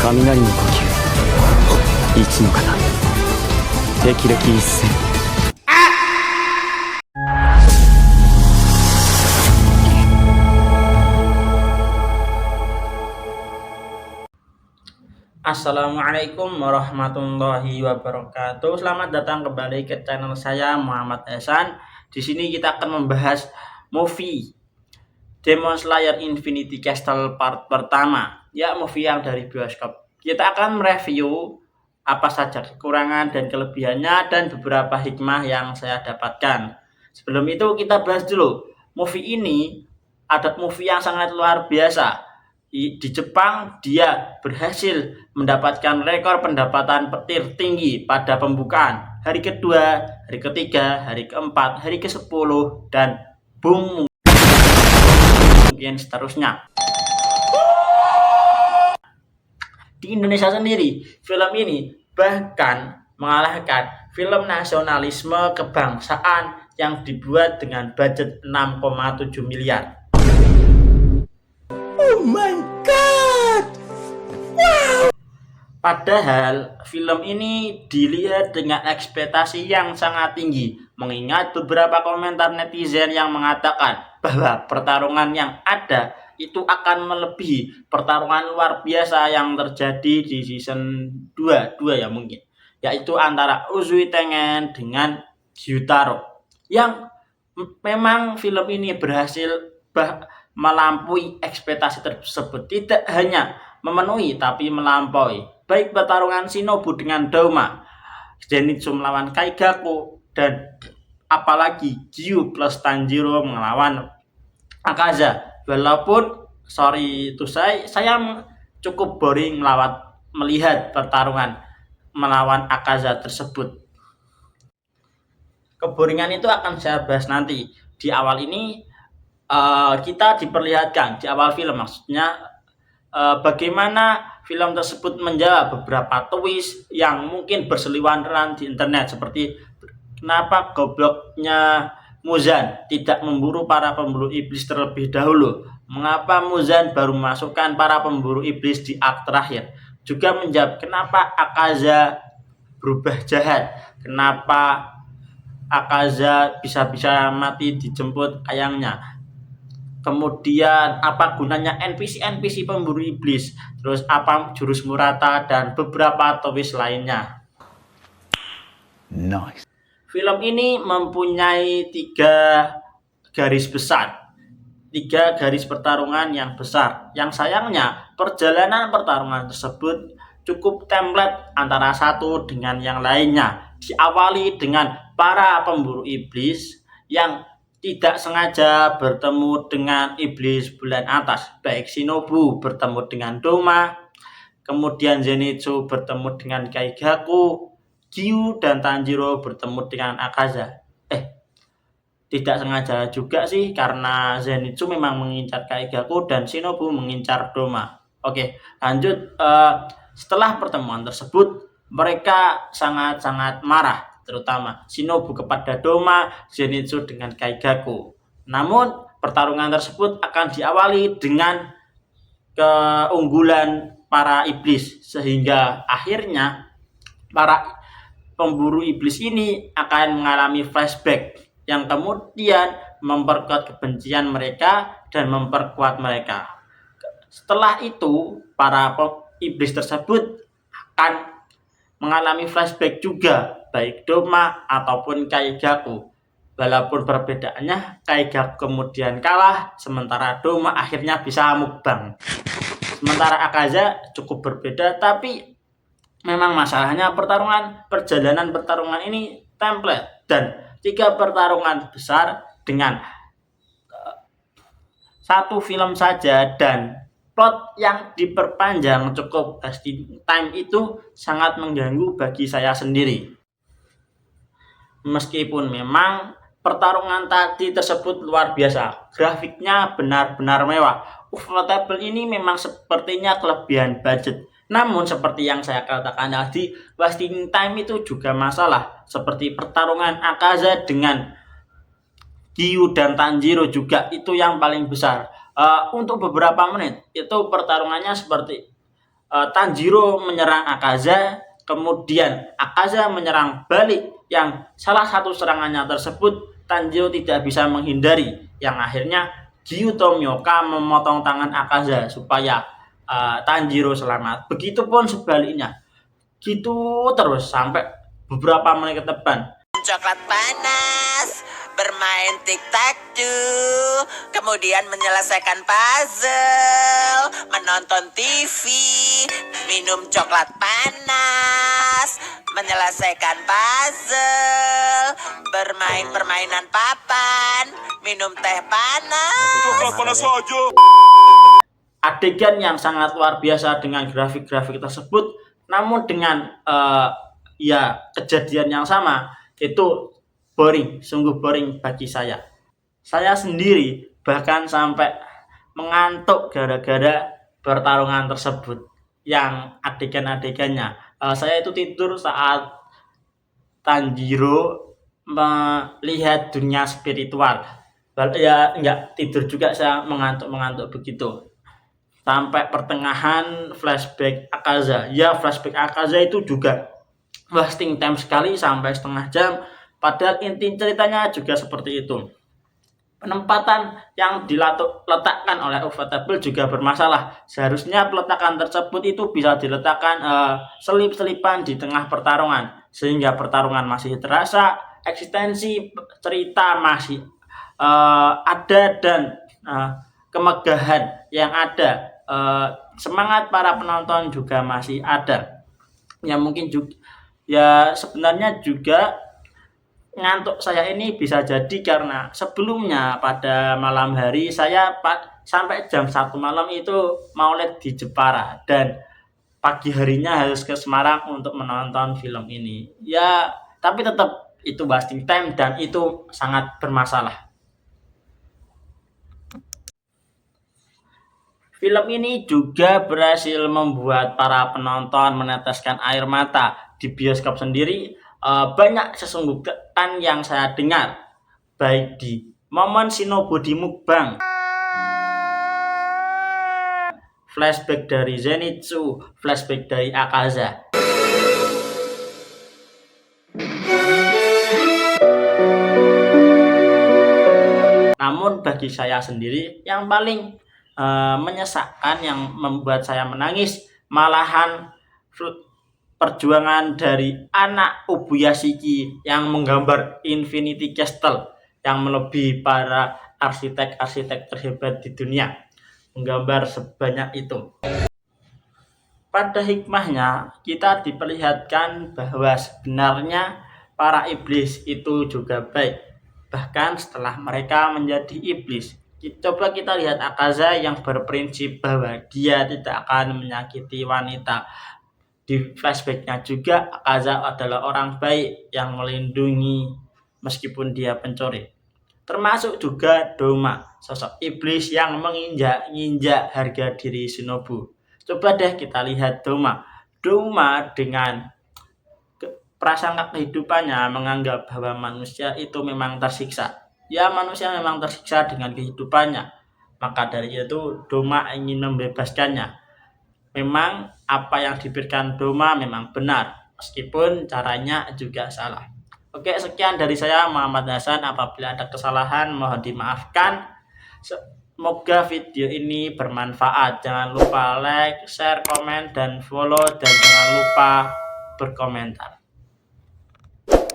雷の呼吸一の型敵歴一戦 Assalamualaikum warahmatullahi wabarakatuh. Selamat datang kembali ke channel saya Muhammad Ehsan. Di sini kita akan membahas movie Demon Slayer Infinity Castle part pertama. Ya, movie yang dari bioskop. Kita akan mereview apa saja kekurangan dan kelebihannya dan beberapa hikmah yang saya dapatkan. Sebelum itu kita bahas dulu. Movie ini ada movie yang sangat luar biasa. Di Jepang dia berhasil mendapatkan rekor pendapatan petir tinggi pada pembukaan hari kedua, hari ketiga, hari keempat, hari ke-10 dan boom mungkin seterusnya. Di Indonesia sendiri film ini bahkan mengalahkan film nasionalisme kebangsaan yang dibuat dengan budget 6,7 miliar. Oh my god! Wow! Padahal film ini dilihat dengan ekspektasi yang sangat tinggi, mengingat beberapa komentar netizen yang mengatakan bahwa pertarungan yang ada itu akan melebihi pertarungan luar biasa yang terjadi di season 2 ya mungkin, yaitu antara Uzui Tengen dengan Gyutaro, yang memang film ini berhasil melampaui ekspektasi tersebut. Tidak hanya memenuhi tapi melampaui, baik pertarungan Shinobu dengan Douma, Zenitsu melawan Kaigaku, dan apalagi Gyu plus Tanjiro melawan Akaza. Walaupun sorry to say, saya cukup boring melihat pertarungan melawan Akaza tersebut. Keboringan itu akan saya bahas nanti. Di awal ini kita diperlihatkan di awal film, maksudnya bagaimana film tersebut menjawab beberapa twist yang mungkin berseliweran di internet, seperti kenapa gobloknya Muzan tidak memburu para pemburu iblis terlebih dahulu, mengapa Muzan baru memasukkan para pemburu iblis di akt terakhir, juga menjawab kenapa Akaza berubah jahat, kenapa Akaza bisa-bisa mati dijemput ayangnya. Kemudian apa gunanya NPC pemburu iblis, terus apa jurus Murata, dan beberapa twist lainnya. Nice. Film ini mempunyai 3 garis besar, 3 garis pertarungan yang besar, yang sayangnya perjalanan pertarungan tersebut cukup template antara satu dengan yang lainnya. Diawali dengan para pemburu iblis yang tidak sengaja bertemu dengan iblis bulan atas, baik Shinobu bertemu dengan Douma, kemudian Zenitsu bertemu dengan Kaigaku, Gyu dan Tanjiro bertemu dengan Akaza. Tidak sengaja juga sih, karena Zenitsu memang mengincar Kaigaku dan Shinobu mengincar Douma. Oke, lanjut. Setelah pertemuan tersebut, mereka sangat-sangat marah, terutama Shinobu kepada Douma, Zenitsu dengan Kaigaku. Namun pertarungan tersebut akan diawali dengan keunggulan para iblis, sehingga akhirnya para pemburu iblis ini akan mengalami flashback yang kemudian memperkuat kebencian mereka dan memperkuat mereka. Setelah itu para iblis tersebut akan mengalami flashback juga, baik Douma ataupun Kaigaku. Walaupun perbedaannya Kaigaku kemudian kalah, sementara Douma akhirnya bisa mukbang. Sementara Akaza cukup berbeda, tapi memang masalahnya perjalanan pertarungan ini template, dan 3 pertarungan besar dengan 1 film saja dan plot yang diperpanjang cukup wasting time itu sangat mengganggu bagi saya sendiri. Meskipun memang pertarungan tadi tersebut luar biasa, grafiknya benar-benar mewah, Ufotable ini memang sepertinya kelebihan budget. Namun seperti yang saya katakan tadi, wasting time itu juga masalah, seperti pertarungan Akaza dengan Gyu dan Tanjiro juga itu yang paling besar. Untuk beberapa menit itu pertarungannya seperti Tanjiro menyerang Akaza, kemudian Akaza menyerang balik, yang salah satu serangannya tersebut Tanjiro tidak bisa menghindari, yang akhirnya Gyuto Myoka memotong tangan Akaza supaya Tanjiro selamat. Begitupun sebaliknya, gitu terus sampai beberapa menit ke depan. Coklat panas, bermain tic-tac-toe, kemudian menyelesaikan puzzle, menonton TV, minum coklat panas, menyelesaikan puzzle, bermain permainan papan, minum teh panas. Coklat panas saja. Adegan yang sangat luar biasa dengan grafik-grafik tersebut, namun dengan kejadian yang sama, itu boring, sungguh boring bagi saya. Saya sendiri bahkan sampai mengantuk gara-gara pertarungan tersebut, yang adegan-adegannya. Saya itu tidur saat Tanjiro melihat dunia spiritual. Ya enggak tidur juga, saya mengantuk begitu. Sampai pertengahan flashback Akaza. Ya, flashback Akaza itu juga wasting time sekali sampai setengah jam. Padahal inti ceritanya juga seperti itu. Penempatan yang diletakkan oleh Ufotable juga bermasalah. Seharusnya peletakan tersebut itu bisa diletakkan selip-selipan di tengah pertarungan, sehingga pertarungan masih terasa, eksistensi cerita masih ada, dan kemegahan yang ada, semangat para penonton juga masih ada. Ya mungkin juga, ya sebenarnya juga ngantuk saya ini bisa jadi karena sebelumnya pada malam hari saya sampai jam 1 malam itu maulid di Jepara, dan pagi harinya harus ke Semarang untuk menonton film ini. Ya tapi tetap itu wasting time dan itu sangat bermasalah. Film ini juga berhasil membuat para penonton meneteskan air mata. Di bioskop sendiri banyak sesungguhan yang saya dengar, baik di momen Shinobu di mukbang, flashback dari Zenitsu, flashback dari Akaza. Namun bagi saya sendiri yang paling menyesakkan, yang membuat saya menangis, malahan perjuangan dari anak Ubuyashiki yang menggambar Infinity Castle, yang melebihi para arsitek-arsitek terhebat di dunia, menggambar sebanyak itu. Pada hikmahnya kita diperlihatkan bahwa sebenarnya para iblis itu juga baik, bahkan setelah mereka menjadi iblis. Coba kita lihat Akaza yang berprinsip bahwa dia tidak akan menyakiti wanita. Di flashbacknya juga Akaza adalah orang baik yang melindungi meskipun dia pencuri. Termasuk juga Doma, sosok iblis yang menginjak-injak harga diri Shinobu. Coba deh kita lihat Doma dengan prasangka kehidupannya menganggap bahwa manusia itu memang tersiksa. Ya, manusia memang tersiksa dengan kehidupannya. Maka dari itu Doma ingin membebaskannya. Memang apa yang diberikan Doma memang benar, meskipun caranya juga salah. Oke, sekian dari saya, Muhammad Hasan. Apabila ada kesalahan mohon dimaafkan. Semoga video ini bermanfaat. Jangan lupa like, share, komen, dan follow, dan jangan lupa berkomentar.